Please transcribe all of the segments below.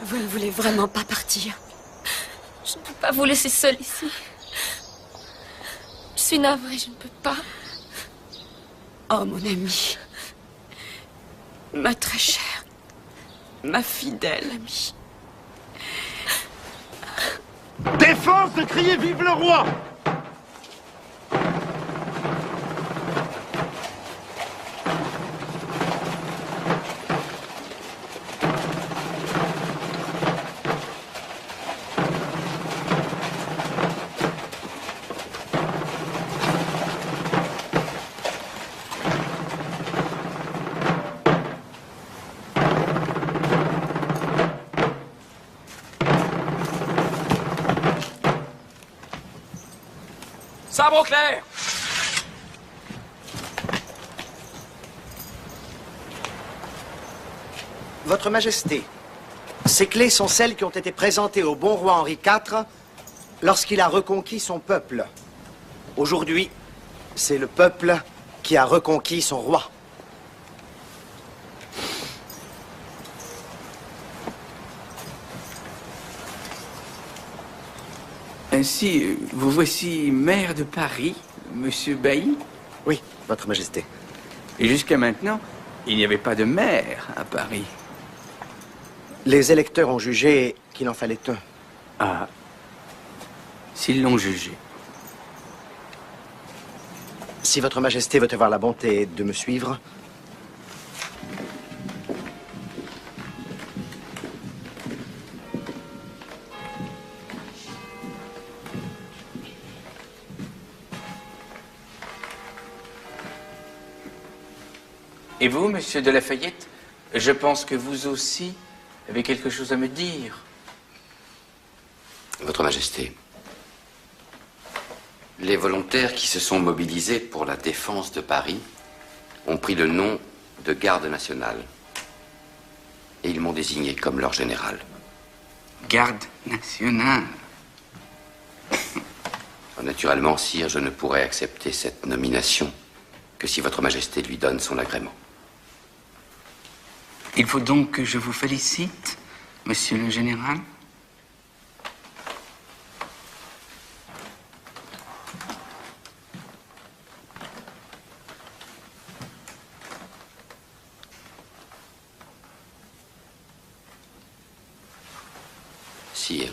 Vous ne voulez vraiment pas partir? Je ne peux pas vous laisser seule ici. Je suis navrée, je ne peux pas. Oh, mon amie. Ma très chère. Ma fidèle amie. Défense de crier vive le roi! Sabre au clair! Votre Majesté, ces clés sont celles qui ont été présentées au bon roi Henri IV lorsqu'il a reconquis son peuple. Aujourd'hui, c'est le peuple qui a reconquis son roi. Ainsi, vous voici maire de Paris, monsieur Bailly? Oui, Votre Majesté. Et jusqu'à maintenant, il n'y avait pas de maire à Paris. Les électeurs ont jugé qu'il en fallait un. Ah, s'ils l'ont jugé. Si Votre Majesté veut avoir la bonté de me suivre... Et vous, monsieur de Lafayette, je pense que vous aussi avez quelque chose à me dire. Votre Majesté, les volontaires qui se sont mobilisés pour la défense de Paris ont pris le nom de Garde nationale. Et ils m'ont désigné comme leur général. Garde nationale. Naturellement, sire, je ne pourrai accepter cette nomination que si Votre Majesté lui donne son agrément. Il faut donc que je vous félicite, monsieur le général. Sire,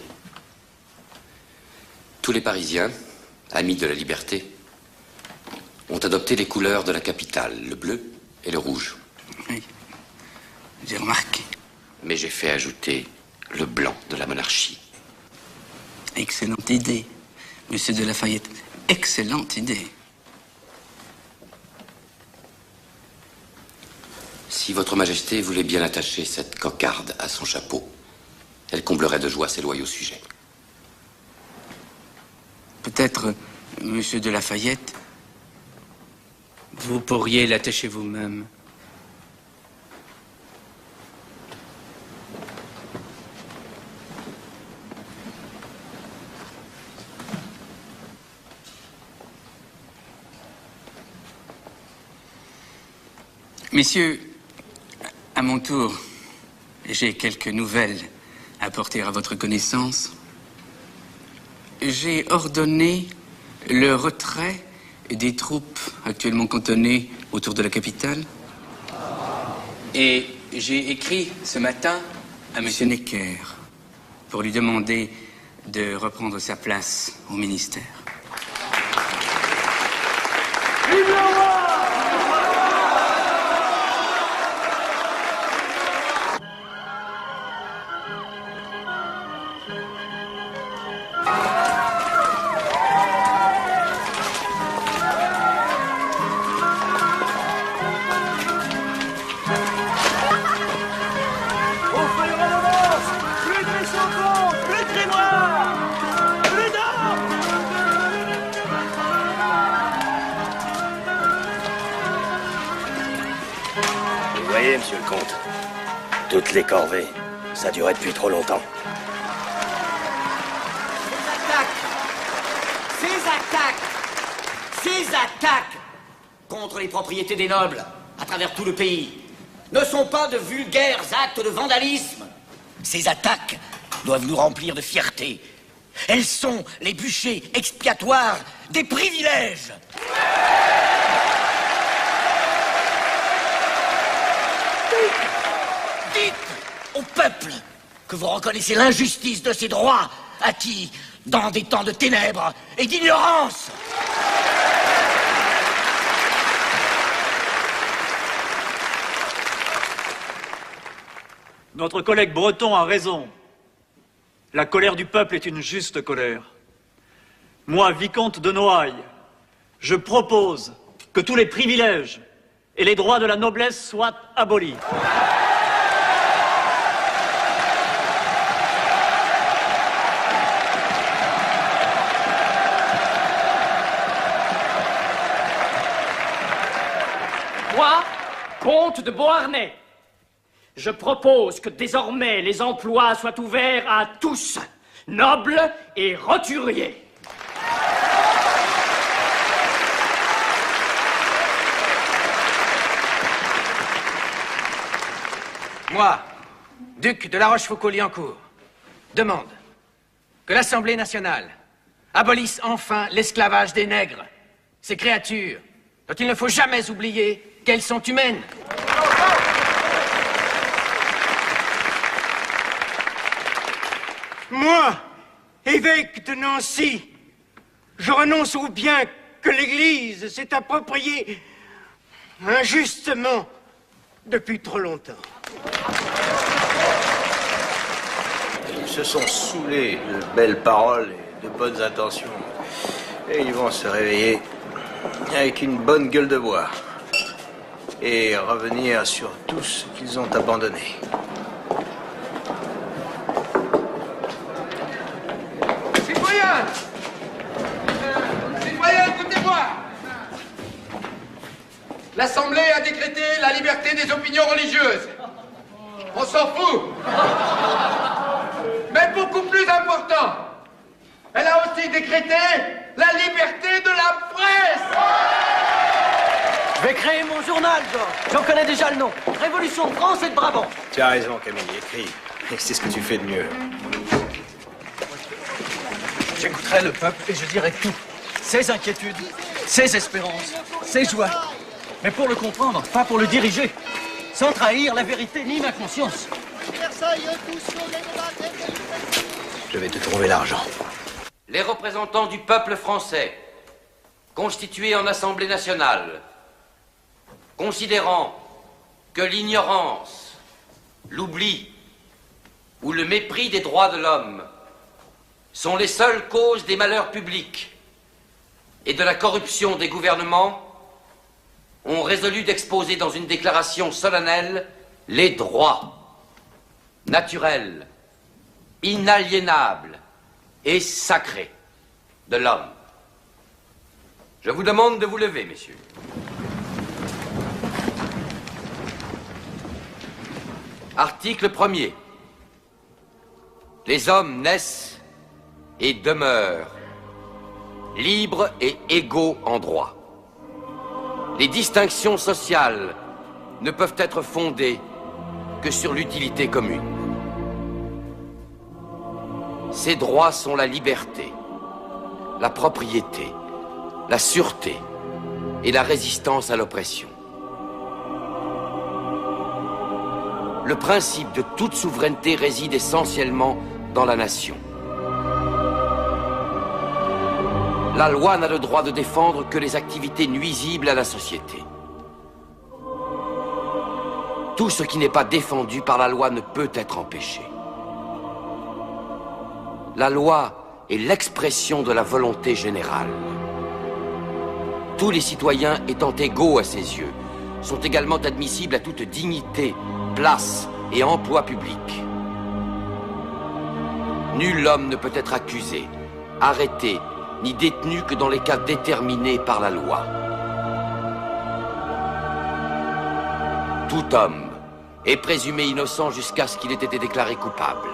tous les Parisiens, amis de la liberté, ont adopté les couleurs de la capitale, le bleu et le rouge. Oui, j'ai remarqué. Mais j'ai fait ajouter le blanc de la monarchie. Excellente idée, monsieur de Lafayette. Excellente idée. Si Votre Majesté voulait bien attacher cette cocarde à son chapeau, elle comblerait de joie ses loyaux sujets. Peut-être, monsieur de Lafayette, vous pourriez l'attacher vous-même. Messieurs, à mon tour, j'ai quelques nouvelles à porter à votre connaissance. J'ai ordonné le retrait des troupes actuellement cantonnées autour de la capitale. Et j'ai écrit ce matin à M. Necker pour lui demander de reprendre sa place au ministère. Vive le roi! Vous voyez, monsieur le comte, toutes les corvées, ça durait depuis trop longtemps. Ces attaques contre les propriétés des nobles à travers tout le pays ne sont pas de vulgaires actes de vandalisme. Ces attaques doivent nous remplir de fierté. Elles sont les bûchers expiatoires des privilèges. Dites au peuple que vous reconnaissez l'injustice de ces droits acquis dans des temps de ténèbres et d'ignorance. Notre collègue breton a raison. La colère du peuple est une juste colère. Moi, vicomte de Noailles, je propose que tous les privilèges et les droits de la noblesse soient abolis. Moi, comte de Beauharnais, je propose que désormais les emplois soient ouverts à tous, nobles et roturiers. Moi, duc de La Rochefoucauld-Liancourt, demande que l'Assemblée nationale abolisse enfin l'esclavage des nègres, ces créatures dont il ne faut jamais oublier qu'elles sont humaines. Moi, évêque de Nancy, je renonce au bien que l'Église s'est approprié injustement depuis trop longtemps. Ils se sont saoulés de belles paroles et de bonnes intentions. Et ils vont se réveiller avec une bonne gueule de bois et revenir sur tout ce qu'ils ont abandonné. Citoyens! Citoyens, écoutez-moi! L'Assemblée a décrété la liberté des opinions religieuses. On s'en fout. Mais beaucoup plus important, elle a aussi décrété la liberté de la presse. Je vais créer mon journal, Georges. J'en connais déjà le nom. Révolution de France et de Brabant. Tu as raison, Camille, écris. Et c'est ce que tu fais de mieux. J'écouterai le peuple et je dirai tout. Ses inquiétudes, ses espérances, ses joies. Mais pour le comprendre, pas pour le diriger. Sans trahir la vérité ni ma conscience. Je vais te trouver l'argent. Les représentants du peuple français, constitués en Assemblée nationale, considérant que l'ignorance, l'oubli ou le mépris des droits de l'homme sont les seules causes des malheurs publics et de la corruption des gouvernements, ont résolu d'exposer dans une déclaration solennelle les droits naturels, inaliénables et sacrés de l'homme. Je vous demande de vous lever, messieurs. Article 1er. Les hommes naissent et demeurent libres et égaux en droit. Les distinctions sociales ne peuvent être fondées que sur l'utilité commune. Ces droits sont la liberté, la propriété, la sûreté et la résistance à l'oppression. Le principe de toute souveraineté réside essentiellement dans la nation. La loi n'a le droit de défendre que les activités nuisibles à la société. Tout ce qui n'est pas défendu par la loi ne peut être empêché. La loi est l'expression de la volonté générale. Tous les citoyens étant égaux à ses yeux, sont également admissibles à toute dignité, place et emploi public. Nul homme ne peut être accusé, arrêté, ni détenu que dans les cas déterminés par la loi. Tout homme est présumé innocent jusqu'à ce qu'il ait été déclaré coupable.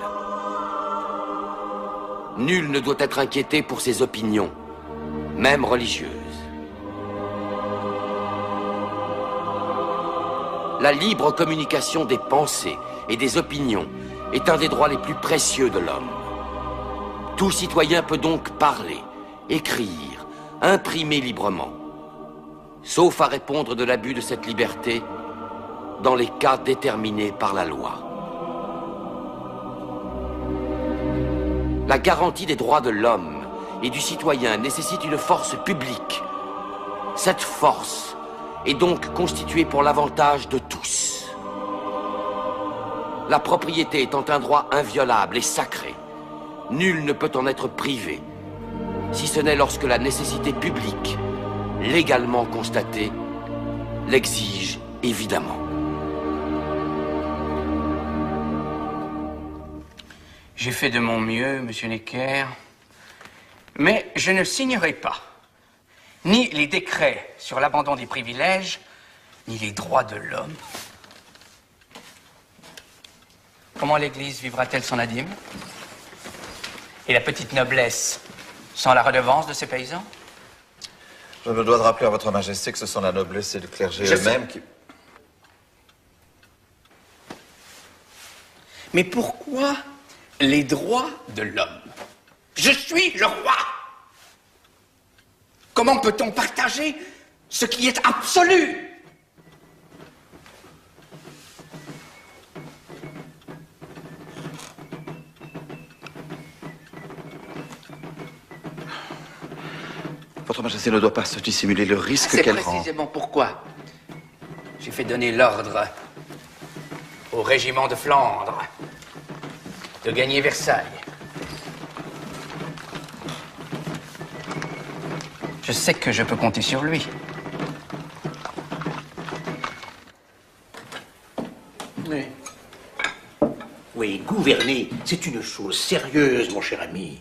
Nul ne doit être inquiété pour ses opinions, même religieuses. La libre communication des pensées et des opinions est un des droits les plus précieux de l'homme. Tout citoyen peut donc parler, écrire, imprimer librement, sauf à répondre de l'abus de cette liberté dans les cas déterminés par la loi. La garantie des droits de l'homme et du citoyen nécessite une force publique. Cette force est donc constituée pour l'avantage de tous. La propriété étant un droit inviolable et sacré, nul ne peut en être privé, si ce n'est lorsque la nécessité publique, légalement constatée, l'exige évidemment. J'ai fait de mon mieux, monsieur Necker, mais je ne signerai pas ni les décrets sur l'abandon des privilèges, ni les droits de l'homme. Comment l'Église vivra-t-elle sans la dîme? Et la petite noblesse sans la redevance de ses paysans? Je me dois de rappeler à votre majesté que ce sont la noblesse et le clergé eux-mêmes qui... Mais pourquoi les droits de l'homme? Je suis le roi! Comment peut-on partager ce qui est absolu? Votre majesté ne doit pas se dissimuler le risque qu'elle rend. C'est précisément pourquoi j'ai fait donner l'ordre au régiment de Flandre de gagner Versailles. Je sais que je peux compter sur lui. Oui. Oui, gouverner, c'est une chose sérieuse, mon cher ami.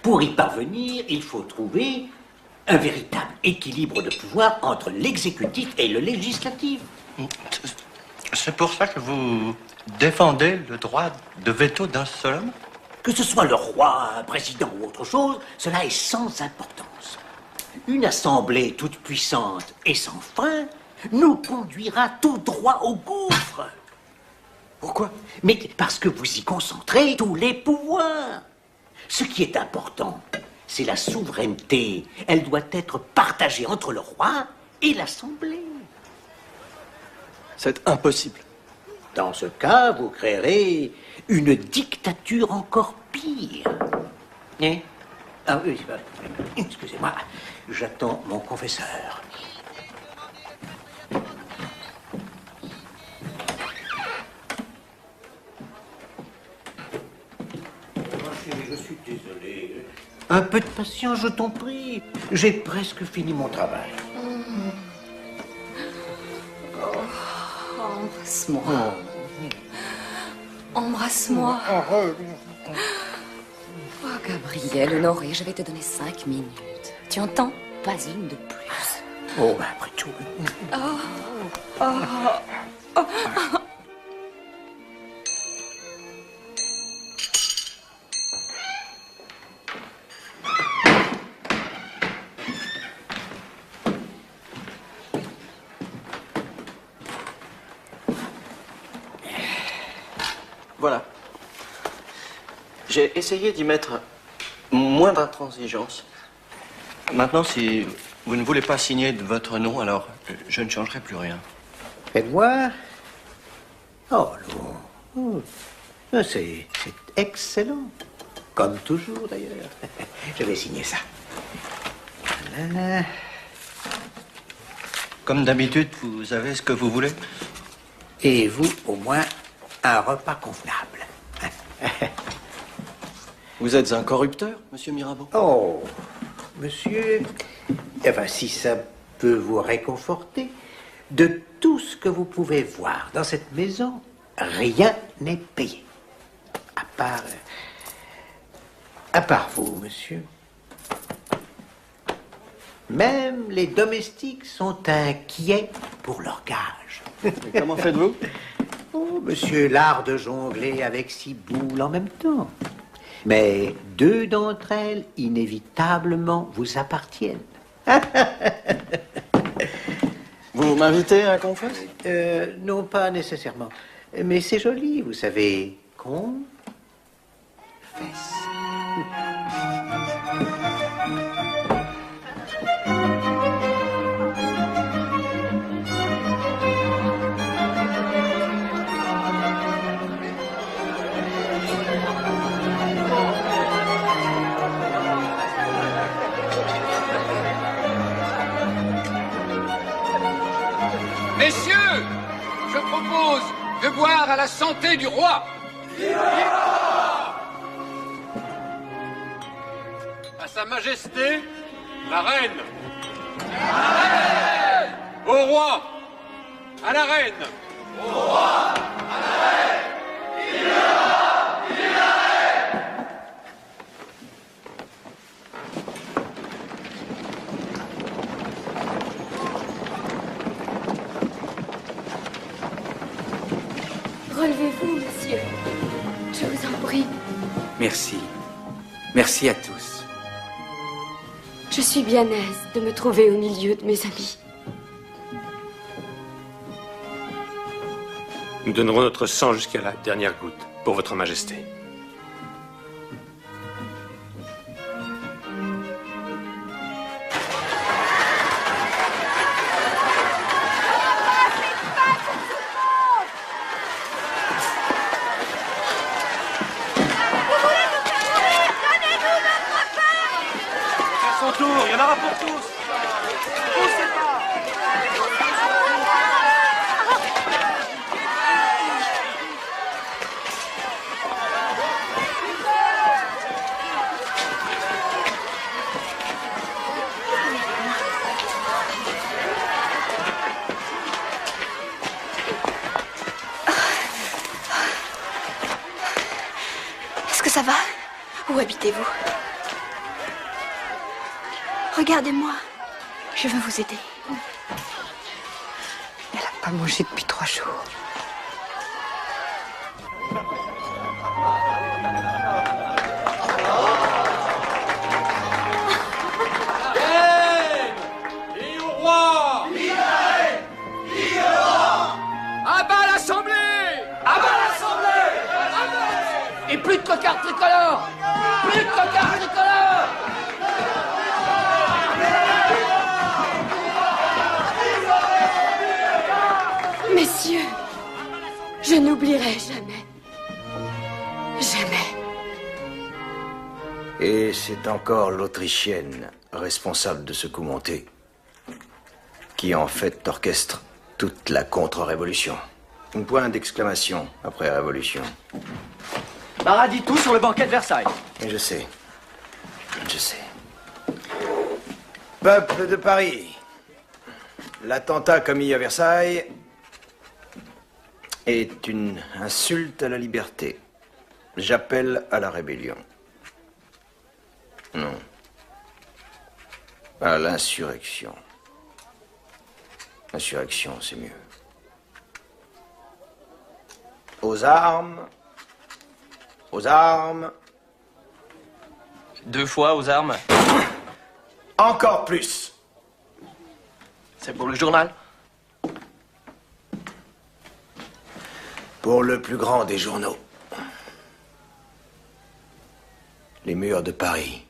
Pour y parvenir, il faut trouver un véritable équilibre de pouvoir entre l'exécutif et le législatif. C'est pour ça que vous défendez le droit de veto d'un seul homme? Que ce soit le roi, un président ou autre chose, cela est sans importance. Une assemblée toute puissante et sans fin nous conduira tout droit au gouffre. Pourquoi? Mais parce que vous y concentrez tous les pouvoirs. Ce qui est important, c'est la souveraineté. Elle doit être partagée entre le roi et l'assemblée. C'est impossible. Dans ce cas, vous créerez une dictature encore pire. Hein? Ah oui, excusez-moi, j'attends mon confesseur. Je suis désolé. Un peu de patience, je t'en prie. J'ai presque fini mon travail. Embrasse-moi. Embrasse-moi. Oh, Gabriel, Honoré, je vais te donner 5 minutes. Tu entends? Pas une de plus. Oh, ben après tout. Voilà. J'ai essayé d'y mettre moins d'intransigeance. Maintenant, si vous ne voulez pas signer de votre nom, alors je ne changerai plus rien. Faites voir. Oh non. C'est excellent. Comme toujours, d'ailleurs. Je vais signer ça. Voilà. Comme d'habitude, vous avez ce que vous voulez. Et vous, au moins, un repas convenable. Vous êtes un corrupteur, monsieur Mirabeau? Oh, monsieur, enfin, si ça peut vous réconforter, de tout ce que vous pouvez voir dans cette maison, rien n'est payé. À part vous, monsieur. Même les domestiques sont inquiets pour leur gage. Et comment faites-vous? Oh, monsieur, l'art de jongler avec 6 boules en même temps. Mais 2 d'entre elles, inévitablement, vous appartiennent. Vous m'invitez à un confesse? Non, pas nécessairement. Mais c'est joli, vous savez. Messieurs, je propose de boire à la santé du roi. À Sa Majesté, la Reine. Au roi, à la Reine. Au roi, à la Reine. Vive le roi, vive la Reine. Relevez-vous, monsieur. Je vous en prie. Merci. Merci à tous. Je suis bien aise de me trouver au milieu de mes amis. Nous donnerons notre sang jusqu'à la dernière goutte pour votre majesté. Son tour, il y en aura pour tous. Poussez pas. Est-ce que ça va? Où habitez-vous? Regardez-moi. Je veux vous aider. Elle n'a pas mangé depuis 3 jours. Et au roi. Vive la Reine. Vive le roi. À bas l'Assemblée. À bas l'Assemblée. Et plus de cocards tricolores. Plus de cocards tricolores. Messieurs, je n'oublierai jamais. Jamais. Et c'est encore l'Autrichienne, responsable de ce coup monté, qui en fait orchestre toute la contre-révolution. Un point d'exclamation après révolution. Marat dit tout sur le banquet de Versailles. Et je sais. Je sais. Peuple de Paris, l'attentat commis à Versailles est une insulte à la liberté. J'appelle à la rébellion. Non. À l'insurrection. L'insurrection, c'est mieux. Aux armes. Aux armes. 2 fois aux armes. Encore plus. C'est pour le journal? Pour le plus grand des journaux. Les murs de Paris.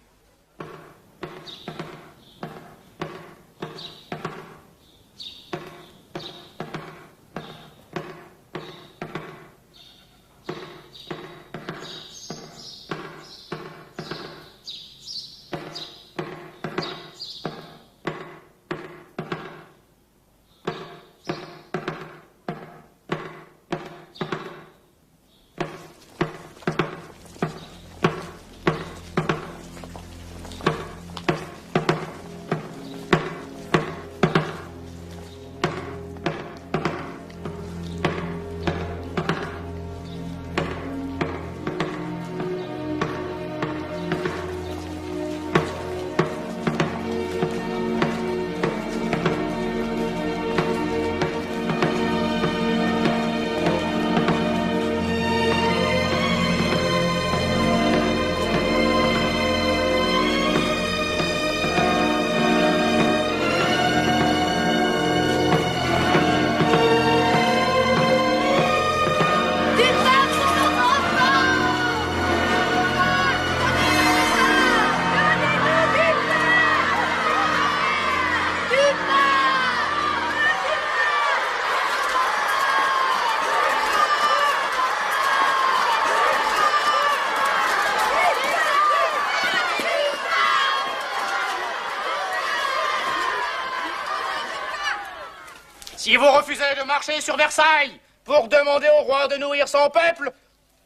Si vous refusez de marcher sur Versailles pour demander au roi de nourrir son peuple,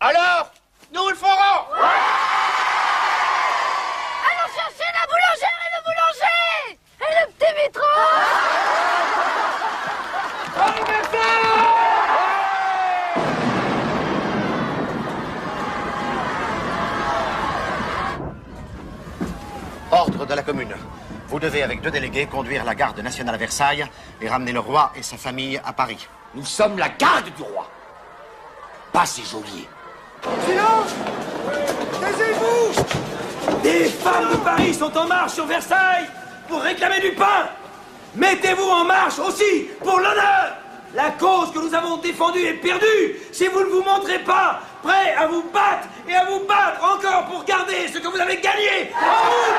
alors nous le ferons. Allons chercher la boulangère et le boulanger et le petit métro. Ordre de la commune. Vous devez, avec 2 délégués, conduire la garde nationale à Versailles et ramener le roi et sa famille à Paris. Nous sommes la garde du roi, pas ses geôliers. Silence! Taisez-vous! Des femmes de Paris sont en marche sur Versailles pour réclamer du pain. Mettez-vous en marche aussi pour l'honneur. La cause que nous avons défendue est perdue si vous ne vous montrez pas prêts à vous battre et à vous battre encore pour garder ce que vous avez gagné. En route!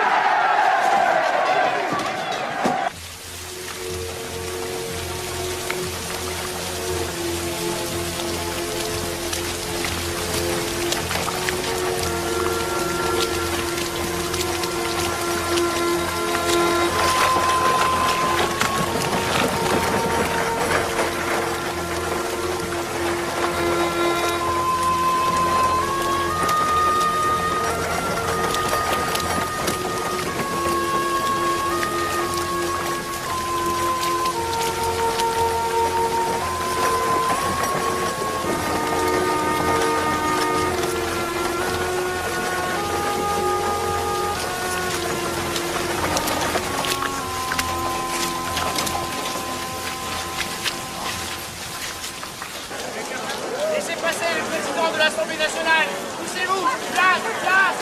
Laissez passer le président de l'Assemblée nationale. Poussez-vous. Place, place.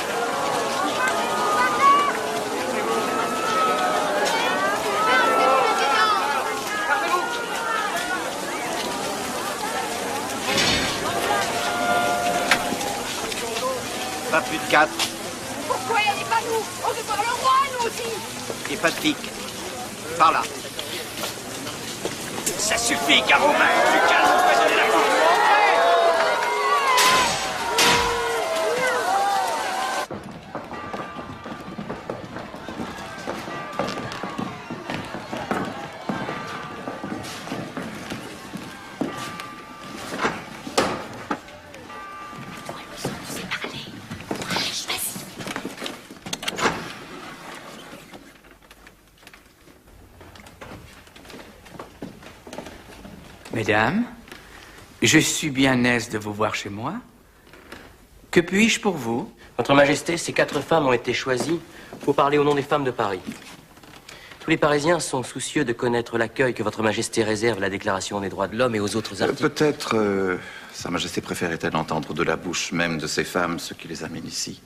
Pas plus de 4. Pourquoi il n'y a pas nous? On veut voir le roi, nous aussi. Et pas de pique. Par là. Ça suffit, Caromain. Tu calmes, empoisonner la porte. Mesdames, je suis bien aise de vous voir chez moi. Que puis-je pour vous? Votre Majesté, ces 4 femmes ont été choisies pour parler au nom des femmes de Paris. Tous les Parisiens sont soucieux de connaître l'accueil que Votre Majesté réserve à la Déclaration des droits de l'homme et aux autres articles. Peut-être Sa Majesté préférait-elle entendre de la bouche même de ces femmes ce qui les amène ici.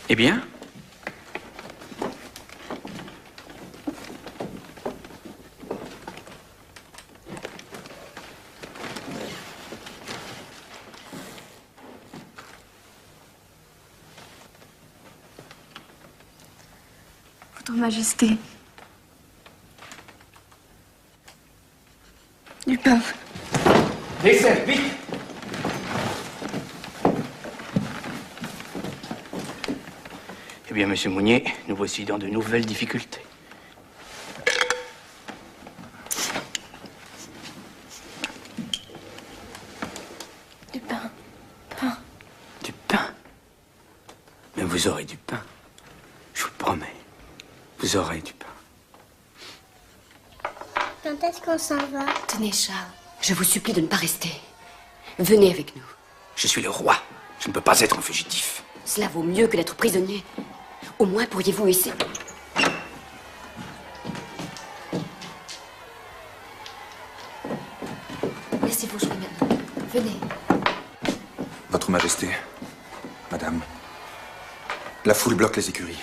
Eh bien? Votre Majesté. Du pain. Dessert, vite! Eh bien, Monsieur Mounier, nous voici dans de nouvelles difficultés. Du pain. Pain. Du pain? Mais vous aurez du pain. Je vous le promets. Vous aurez du pain. Quand est-ce qu'on s'en va? Tenez, Charles, je vous supplie de ne pas rester. Venez avec nous. Je suis le roi. Je ne peux pas être un fugitif. Cela vaut mieux que d'être prisonnier. Au moins pourriez-vous essayer. Laissez-vous jouer maintenant. Venez. Votre Majesté, Madame, la foule bloque les écuries.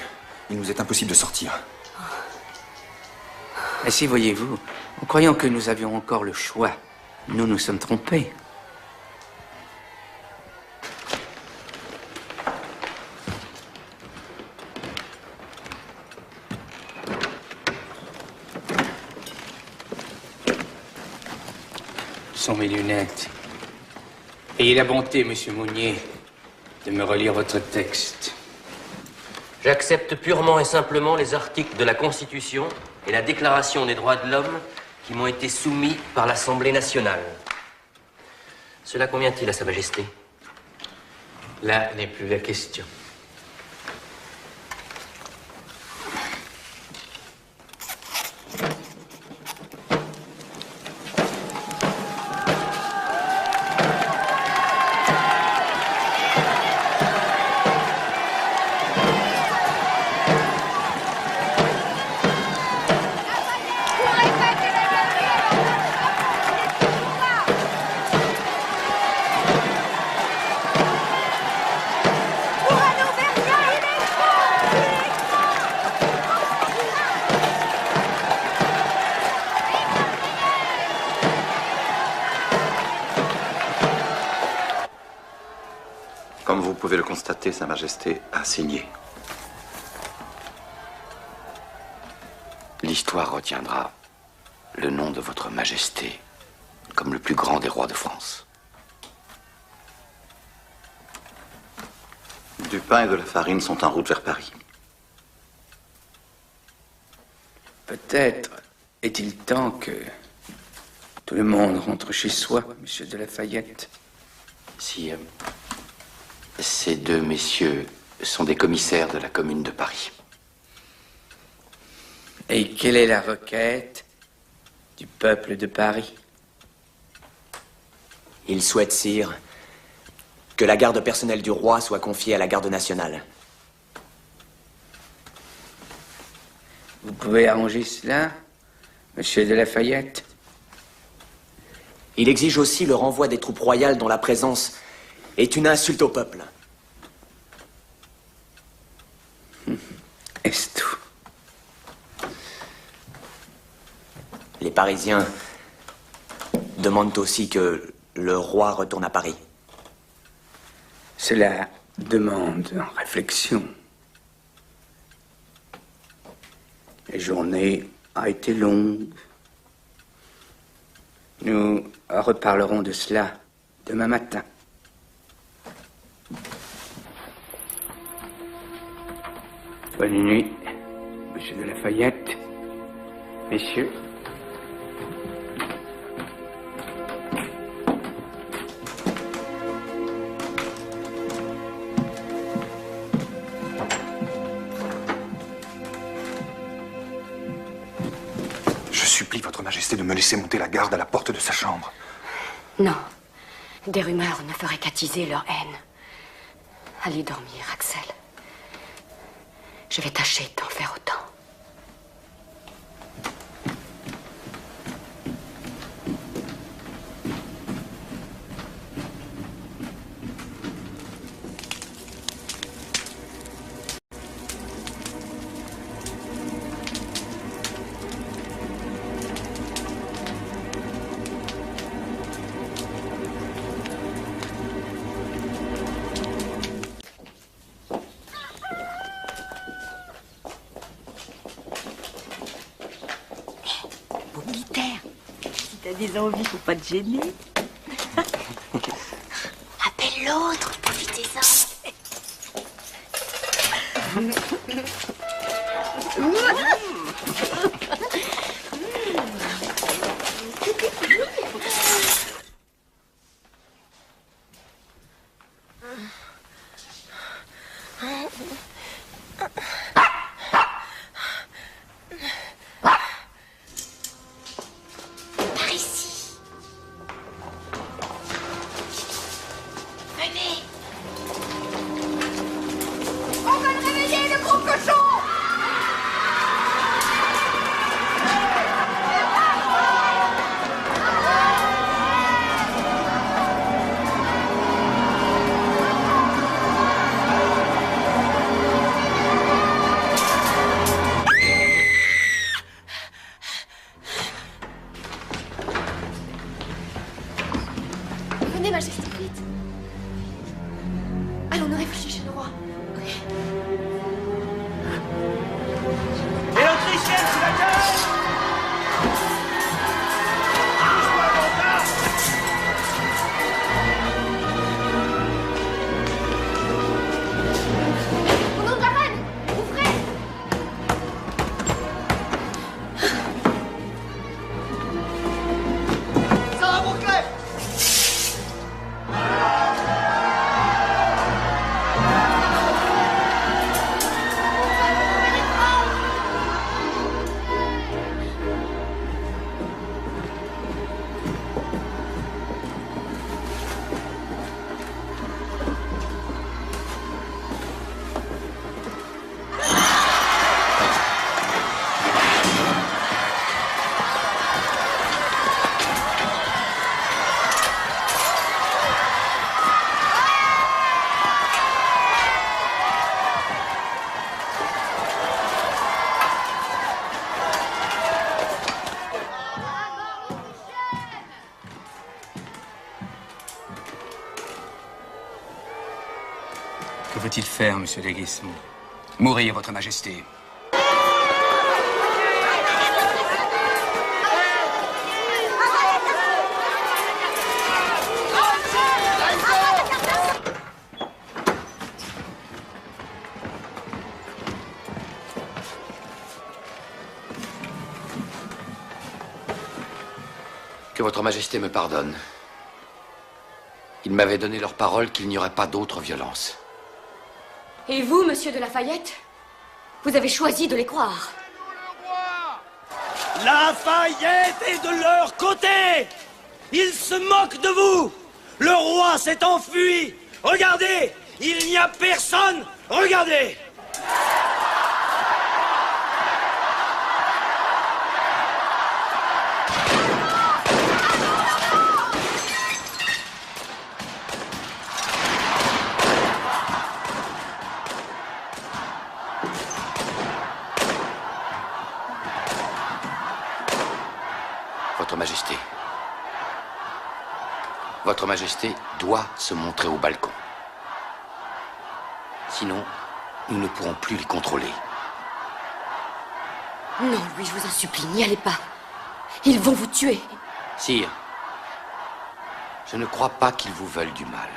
Il nous est impossible de sortir. Ainsi, voyez-vous, en croyant que nous avions encore le choix, nous nous sommes trompés. Ce sont mes lunettes. Ayez la bonté, Monsieur Mounier, de me relire votre texte. J'accepte purement et simplement les articles de la Constitution et la Déclaration des droits de l'homme qui m'ont été soumis par l'Assemblée nationale. Cela convient-il à Sa Majesté? Là n'est plus la question. Comme vous pouvez le constater, Sa Majesté a signé. L'histoire retiendra le nom de votre Majesté comme le plus grand des rois de France. Du pain et de la farine sont en route vers Paris. Peut-être est-il temps que tout le monde rentre chez soi, monsieur de Lafayette. Si ces deux messieurs sont des commissaires de la Commune de Paris. Et quelle est la requête du peuple de Paris? Il souhaite, sire, que la garde personnelle du roi soit confiée à la garde nationale. Vous pouvez arranger cela, monsieur de Lafayette? Il exige aussi le renvoi des troupes royales dont la présence est une insulte au peuple. Est-ce tout? Les Parisiens demandent aussi que le roi retourne à Paris. Cela demande réflexion. La journée a été longue. Nous reparlerons de cela demain matin. Bonne nuit, monsieur de Lafayette, messieurs. Je supplie votre Majesté de me laisser monter la garde à la porte de sa chambre. Non. Des rumeurs ne feraient qu'attiser leur haine. Allez dormir, Axel. Je vais tâcher d'en faire autant. T'as des envies, faut pas te gêner. Appelle l'autre, profitez-en. Par ici. Venez. On va le réveiller, le gros cochon. Venez, Majesté, vite. Allons nous réfugier chez le roi. Et l'Autrichienne sous la cage! Touche-moi mon tas! Au nom de la reine, Que faut-il faire, monsieur Leguisson? Mourir, votre majesté. Que votre majesté me pardonne. Ils m'avaient donné leur parole qu'il n'y aurait pas d'autre violence. Et vous, monsieur de Lafayette, vous avez choisi de les croire. Lafayette est de leur côté. Ils se moquent de vous. Le roi s'est enfui. Regardez, il n'y a personne. Regardez. Votre Majesté doit se montrer au balcon. Sinon, nous ne pourrons plus les contrôler. Non, Louis, je vous en supplie, n'y allez pas. Ils vont vous tuer. Sire, je ne crois pas qu'ils vous veulent du mal.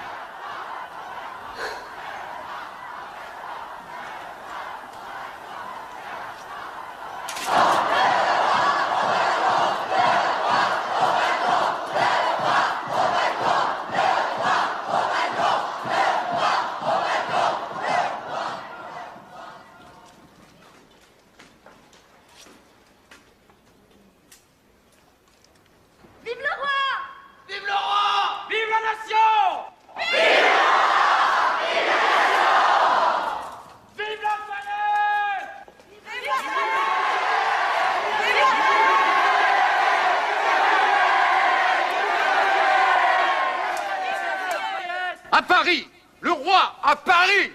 À Paris! Le roi à Paris!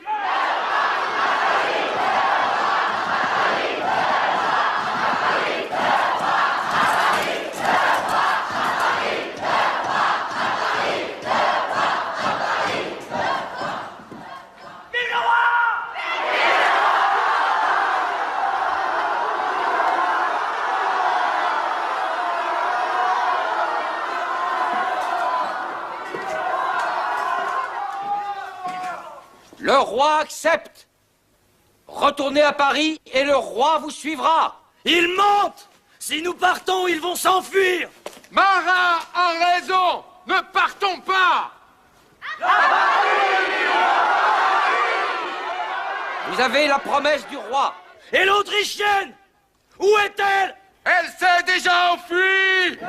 Le roi accepte. Retournez à Paris et le roi vous suivra. Ils mentent. Si nous partons, ils vont s'enfuir. Marat a raison. Ne partons pas. Vous avez la promesse du roi. Et l'Autrichienne? Où est-elle? Elle s'est déjà enfuie.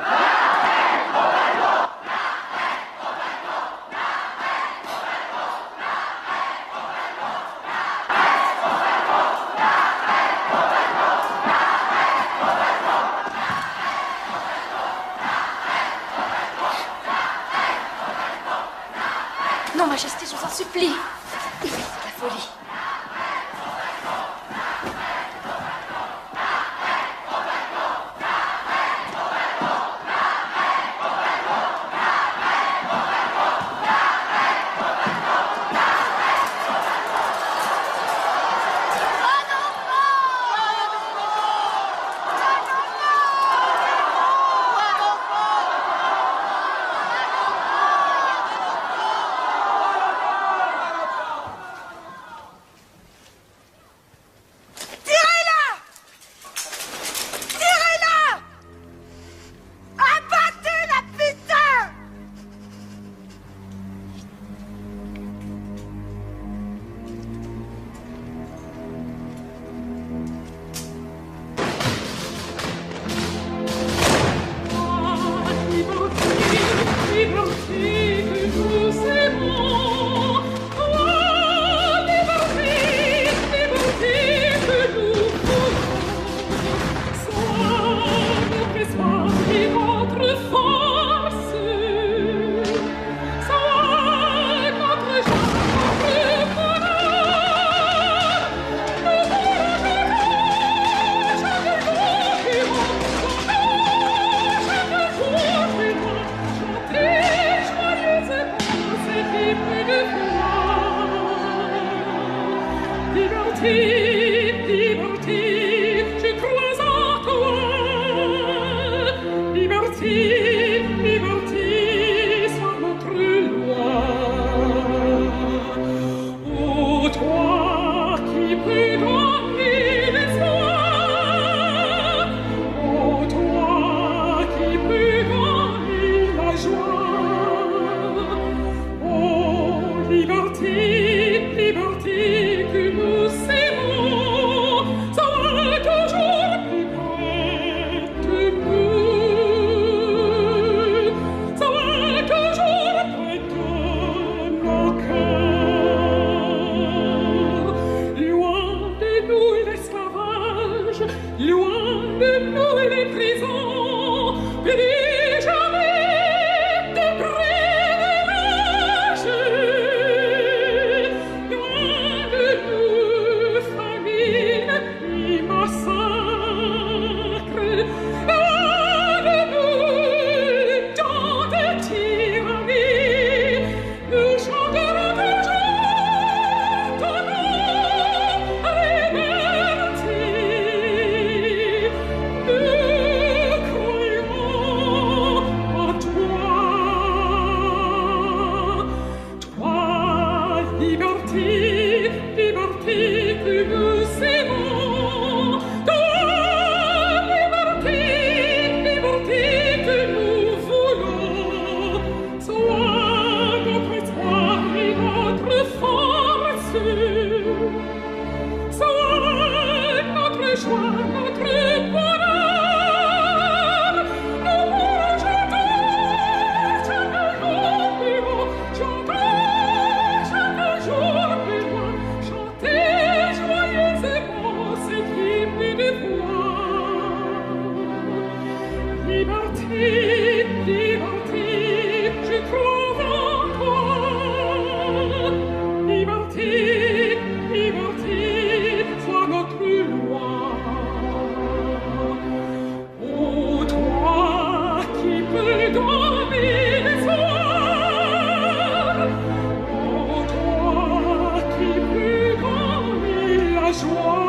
Non, Majesté, je vous en supplie. C'est la folie. Joie